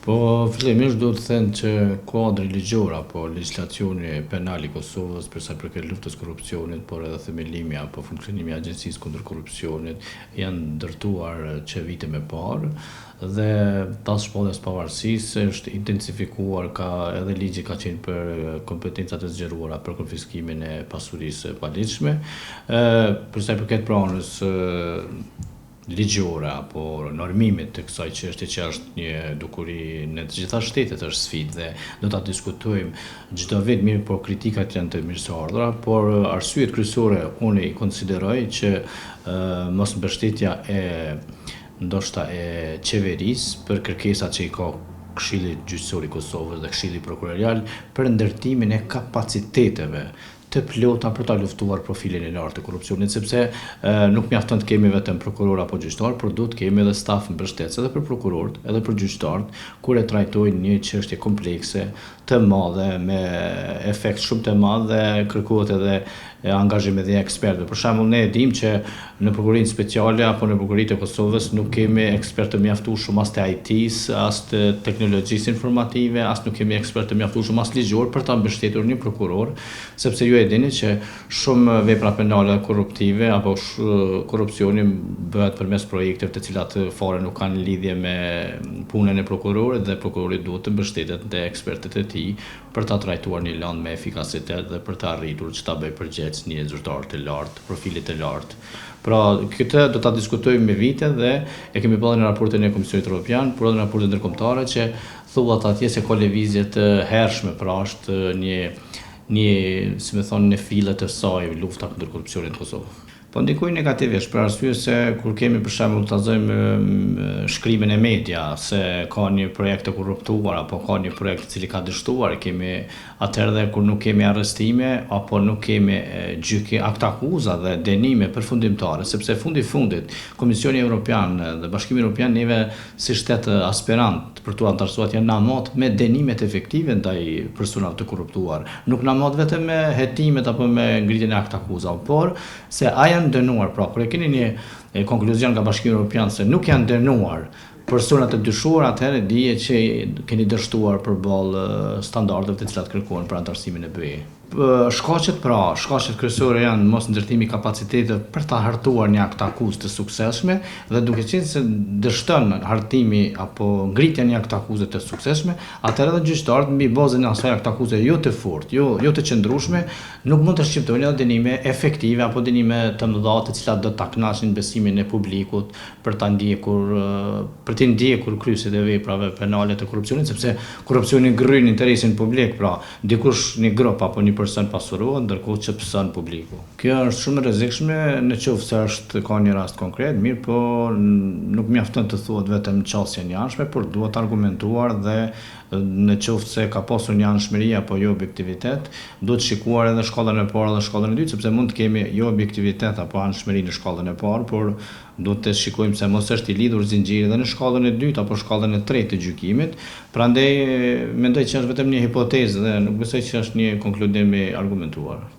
Po, fillimisht duhet të thënë që kuadri ligjor apo legjislacioni penal i Kosovës për sa i përket luftës korrupsionit, por edhe themelimi apo funksionimi i Agjencisë kundër korrupsionit janë ndërtuar që vite më parë dhe pas shpalljes pavarësisë është intensifikuar edhe ligji ka qenë për kompetencat e zgjeruara për konfiskimin e pasurisë e paligjshme. Për sa i përket pranës ligjore apo normimit të kësaj çështje që është një dukuri në të gjitha shtetet është sfidë dhe do ta diskutojmë çdo vit, mirë po kritikat janë të mirëseardhura, por arsyet kryesore unë i konsideroj që mos mbështetja ndoshta e qeverisë për kërkesat që i ka Këshilli Gjyqësor i Kosovës dhe Këshilli Prokurorial për ndërtimin e kapaciteteve të plota për ta luftuar profilin e lartë të korrupsionit, sepse nuk mjafton të kemi vetëm prokuror apo gjyqtar, por duhet të kemi edhe staf mbështetës edhe për prokurorët, edhe për gjyqtarët, kur e trajtojnë një çështje komplekse, të madhe, me efekt shumë të madh dhe kërkohet edhe angazhim edhe ekspertëve. Për shembull, ne e dimë që në prokurorinë speciale apo në prokuroritë e Kosovës nuk kemi ekspertë të mjaftueshëm as të IT-s, as të teknologjisë informative, as nuk kemi ekspertë të mjaftueshëm as ligjor për ta mbështetur një prokuror, sepse ju e dini që shumë vepra penale korruptive apo korrupsioni bëhet përmes projekteve të cilat fare nuk kanë lidhje me punën e prokurorit dhe prokurori duhet të mbështetet te ekspertët e tij për ta trajtuar një land me efikasitet dhe për të arritur që ta bëj përgjegjës një zyrtar të lartë, profile të lartë. Pra, këtë do ta diskutojmë me vite dhe e kemi bërë në raportin e Komisionit Evropian, por edhe në raportet ndërkombëtare që thuhet atje se ka lëvizje të hershme, pra është si më thonë, në fillet e saj lufta kundër korrupsionit në Kosovë. Po ndikoj negativisht për arsye se kur kemi për shembull ta zojmë shkrimin e media se ka një projekt të korruptuar apo ka një projekt i cili ka dështuar, kemi atëherë kur nuk kemi arrestime apo nuk kemi aktakuza dhe dënime përfundimtare, sepse fundit Komisioni Evropian dhe Bashkimi Evropian neve si shtet aspirant për tu antarësuar janë namat me dënimet efektive ndaj personave të korruptuar, nuk namat vetëm me hetimet apo me ngritjen e aktakuzave, por se a janë dënuar, pra kur e keni një konkluzion nga Bashkimi Evropian se nuk janë dënuar persona të dyshuar, atëherë dije që keni dështuar përballë standardeve të cilat kërkohen për antarësimin e BE. Shkaqet kryesore janë mos ndërtimi i kapaciteteve për ta hartuar një aktakuzë të suksesshme dhe duke qenë se dështon hartimi apo ngritja e një aktakuze të suksesshme, atëherë edhe gjyqtarët mbi bazën e asaj aktakuze jo të fortë, jo të qëndrueshme, nuk mund të shqiptojnë edhe dënime efektive apo dënime të mëdha të cilat do ta kënaqin besimin e publikut për të ndjekur kryesjet e veprave penale të korrupsionit, sepse korrupsioni ngryr interesin publik, pra dikush një grup apo një person pasurohet, ndërkohë që pëson publiku. Kjo është shumë e rrezikshme nëse ka një rast konkret, mirë po nuk mjafton të thuhet vetëm qasje njanshme, por duhet argumentuar dhe nëse ka pasur një anshmëri apo jo objektivitet, duhet shikuar edhe shkallën e parë dhe shkallën e dytë, sepse mund të kemi jo objektivitet apo anshmëri në shkallën e parë, por duhet të shikojmë se mos është i lidhur zinxhiri edhe në shkallën e dytë apo shkallën e tretë të gjykimit. Prandaj mendoj që është vetëm një hipotezë dhe nuk besoj që është një konkludim i argumentuar.